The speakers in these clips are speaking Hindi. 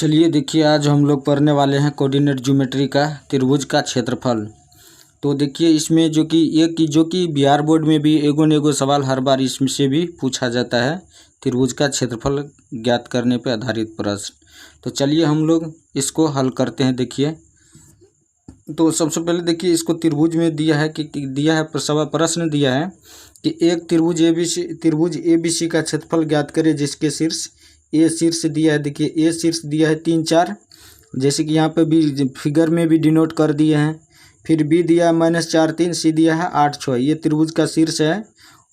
चलिए देखिए, आज हम लोग पढ़ने वाले हैं कोऑर्डिनेट ज्योमेट्री का त्रिभुज का क्षेत्रफल। तो देखिए इसमें जो कि बिहार बोर्ड में भी एगो न एगो सवाल हर बार इसमें से भी पूछा जाता है, त्रिभुज का क्षेत्रफल ज्ञात करने पर आधारित प्रश्न। तो चलिए हम लोग इसको हल करते हैं। देखिए तो सबसे पहले देखिए, इसको त्रिभुज में दिया है प्रश्न दिया है कि एक त्रिभुज ए बी सी का क्षेत्रफल ज्ञात करें जिसके शीर्ष ए शीर्ष दिया है। देखिए ए शीर्ष दिया है 3 4, जैसे कि यहाँ पे भी फिगर में भी डिनोट कर दिए हैं। फिर बी दिया है -4 3, सी दिया है 8 6। ये त्रिभुज का शीर्ष है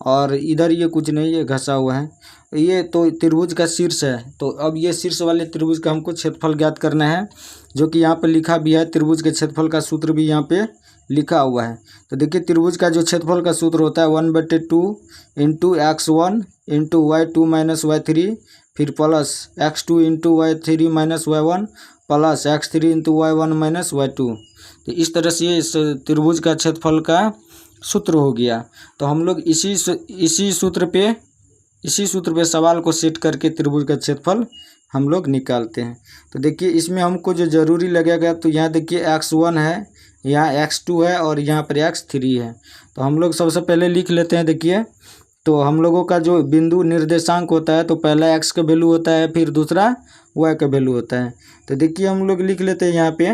और इधर ये कुछ नहीं, ये घसा हुआ है। ये तो त्रिभुज का शीर्ष है। तो अब ये शीर्ष वाले त्रिभुज का हमको क्षेत्रफल ज्ञात करना है, जो कि यहाँ पे लिखा भी है। त्रिभुज के क्षेत्रफल का सूत्र भी यहाँ पे लिखा हुआ है। तो देखिए त्रिभुज का जो क्षेत्रफल का सूत्र होता है 1/2 into x1 into y2 minus y3, फिर plus x2 into y3 minus y1 plus x3 into y1 minus y2। तो इस तरह से इस त्रिभुज का क्षेत्रफल का सूत्र हो गया। तो हम लोग इसी सूत्र पे सवाल को सेट करके त्रिभुज का क्षेत्रफल हम लोग निकालते हैं। तो देखिए इसमें हमको जो ज़रूरी लगेगा, तो यहाँ देखिए x1 है, यहाँ x2 है और यहाँ पर x3 है। तो हम लोग सबसे पहले लिख लेते हैं। देखिए तो हम लोगों का जो बिंदु निर्देशांक होता है, तो पहला x का वैल्यू होता है, फिर दूसरा y का वैल्यू होता है। तो देखिए हम लोग लिख लेते हैं यहाँ पे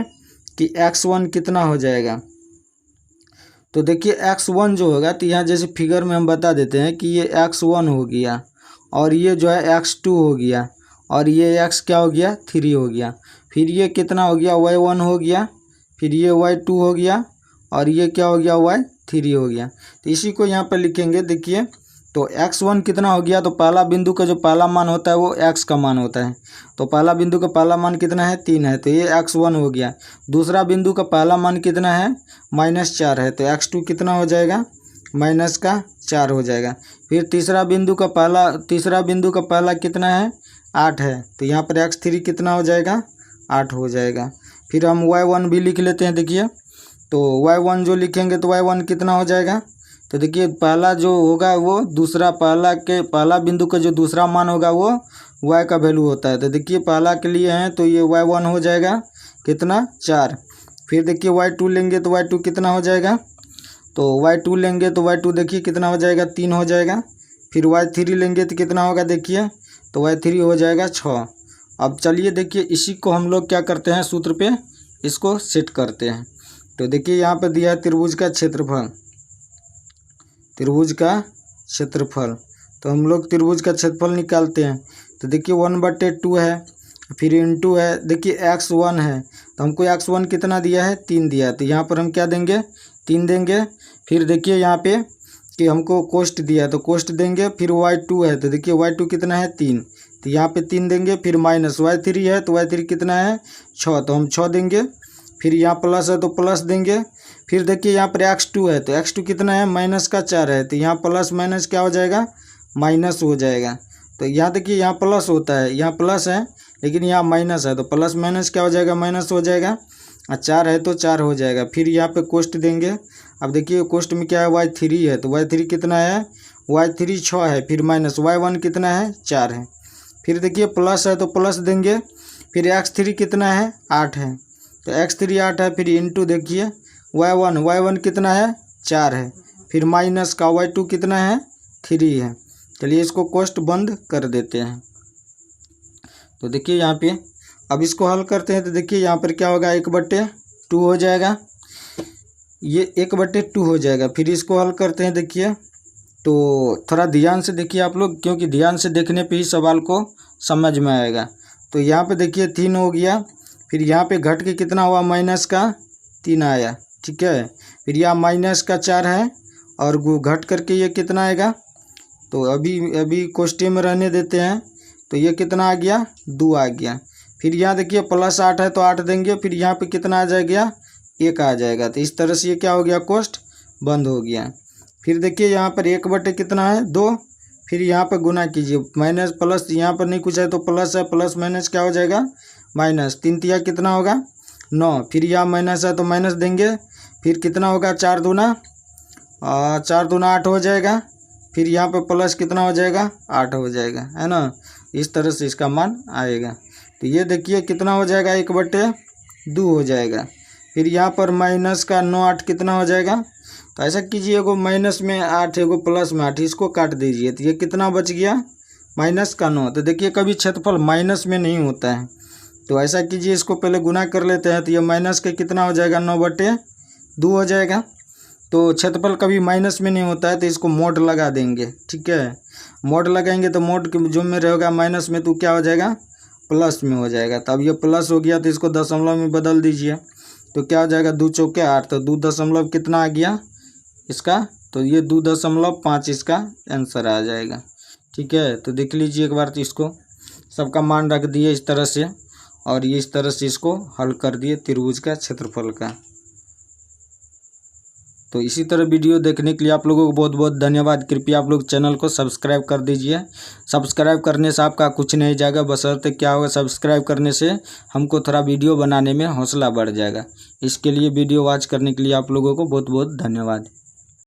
कि x1 कितना हो जाएगा। तो देखिए x1 जो होगा, तो यहाँ जैसे फिगर में हम बता देते हैं कि ये x1 हो गया और ये जो है x2 हो गया और ये x क्या हो गया 3 हो गया। फिर ये कितना हो गया y1 हो गया, फिर ये y2 हो गया और ये क्या हो गया y3 हो गया। तो इसी को यहाँ पर लिखेंगे। देखिए तो x1 कितना हो गया, तो पहला बिंदु का जो पहला मान होता है वो x का मान होता है। तो पहला बिंदु का पहला मान कितना है 3 है, तो ये x1 हो गया। दूसरा बिंदु का पहला मान कितना है -4 है, तो x2 कितना हो जाएगा -4 हो जाएगा। फिर तीसरा बिंदु का पहला कितना है 8 है, तो यहाँ पर x3 कितना हो जाएगा 8 हो जाएगा। फिर हम y1 भी लिख लेते हैं। देखिए तो y1 जो लिखेंगे तो y1 कितना हो जाएगा, तो देखिए पहला जो होगा वो पहला बिंदु का जो दूसरा मान होगा वो y का वैल्यू होता है। तो देखिए पहला के लिए हैं तो ये y1 हो जाएगा कितना 4। फिर देखिए y2 लेंगे तो y2 कितना हो जाएगा, तो y2 लेंगे तो y2 देखिए कितना हो जाएगा 3 हो जाएगा। फिर y3 लेंगे तो कितना होगा, देखिए तो y3 हो जाएगा 6। अब चलिए देखिए इसी को हम लोग क्या करते हैं, सूत्र पे इसको सेट करते हैं। तो देखिए यहाँ पे दिया है त्रिभुज का क्षेत्रफल। तो हम लोग त्रिभुज का क्षेत्रफल निकालते हैं। तो देखिए 1/2 है, फिर इंटू है, देखिए x1 है, तो हमको x1 कितना दिया है 3 दिया है, तो यहाँ पर हम क्या देंगे 3 देंगे। फिर देखिए यहाँ पे कि हमको कोष्ट दिया है तो कोष्ट देंगे। फिर y2 है, तो देखिए y2 कितना है 3, तो यहाँ पे 3 देंगे। फिर माइनस y3 है, तो y3 कितना है 6, तो हम 6 देंगे। फिर यहाँ प्लस है तो प्लस देंगे। फिर देखिए यहाँ पर x2 है, तो x2 कितना है -4 है, तो यहाँ प्लस माइनस क्या हो जाएगा माइनस हो जाएगा। तो यहाँ देखिए यहाँ प्लस होता है, यहाँ प्लस है लेकिन यहाँ माइनस है, तो प्लस माइनस क्या हो जाएगा माइनस हो जाएगा। 4 है तो 4 हो जाएगा। फिर यहाँ पे कोष्ट देंगे। अब देखिए कोष्ट में क्या है y3 है, तो y3 कितना है y3 6 है। फिर माइनस y1 कितना है 4 है। फिर देखिए प्लस है तो प्लस देंगे। फिर x3 कितना है 8 है, तो x3 8 है। फिर इंटू देखिए y1 कितना है 4 है। फिर माइनस का y2 कितना है 3 है। चलिए इसको कोष्ट बंद कर देते हैं। तो देखिए यहाँ पे अब इसको हल करते हैं। तो देखिए यहाँ पर क्या होगा 1/2 हो जाएगा, ये 1/2 हो जाएगा। फिर इसको हल करते हैं। देखिए तो थोड़ा ध्यान से देखिए आप लोग, क्योंकि ध्यान से देखने पे ही सवाल को समझ में आएगा। तो यहाँ पे देखिए 3 हो गया। फिर यहाँ पे घट के कितना हुआ -3 आया, ठीक है। फिर यहाँ -4 है और घट करके ये कितना आएगा, तो अभी कोष्टे में रहने देते हैं। तो ये कितना आ गया 2 आ गया। फिर यहाँ देखिए +8 है तो 8 देंगे। फिर यहाँ पे कितना आ जाएगा 1 आ जाएगा। तो इस तरह से ये क्या हो गया कोष्ट बंद हो गया। फिर देखिए यहाँ पर 1/2 कितना है 2। फिर यहाँ पर गुना कीजिए, माइनस प्लस यहाँ पर नहीं कुछ है तो प्लस है, प्लस माइनस क्या हो जाएगा माइनस। 3 तिया कितना होगा 9। फिर यहाँ माइनस है तो माइनस देंगे। फिर कितना होगा 4 दूना 8 हो जाएगा। फिर यहाँ पे प्लस कितना हो जाएगा 8 हो जाएगा, है ना। इस तरह से इसका मान आएगा। तो ये देखिए कितना हो जाएगा, 1/2 हो जाएगा। फिर यहाँ पर माइनस का 9 8 कितना हो जाएगा, तो ऐसा कीजिए, एगो माइनस में 8 एगो प्लस में 8, इसको काट दीजिए। तो ये कितना बच गया, माइनस का 9। तो देखिए कभी क्षेत्रफल माइनस में नहीं होता है, तो ऐसा कीजिए, इसको पहले गुना कर लेते हैं। तो ये माइनस के कितना हो जाएगा, 9/2 हो जाएगा। तो क्षेत्रफल कभी माइनस में नहीं होता है, तो इसको मोड लगा देंगे। ठीक है, मोड लगाएंगे तो मोड के जो में रहेगा माइनस में, तो क्या हो जाएगा, प्लस में हो जाएगा। तो अब ये प्लस हो गया, तो इसको दशमलव में बदल दीजिए। तो क्या हो जाएगा, 2 चौके 8, तो 2 दशमलव कितना आ गया इसका, तो ये 2.5 इसका आंसर आ जाएगा। ठीक है, तो देख लीजिए एक बार, तो इसको सबका मान रख दिए इस तरह से, और ये इस तरह से इसको हल कर दिए त्रिभुज का क्षेत्रफल का। तो इसी तरह वीडियो देखने के लिए आप लोगों को बहुत बहुत धन्यवाद। कृपया आप लोग चैनल को सब्सक्राइब कर दीजिए। सब्सक्राइब करने से आपका कुछ नहीं जाएगा, बशर्ते क्या होगा, सब्सक्राइब करने से हमको थोड़ा वीडियो बनाने में हौसला बढ़ जाएगा। इसके लिए वीडियो वॉच करने के लिए आप लोगों को बहुत बहुत धन्यवाद।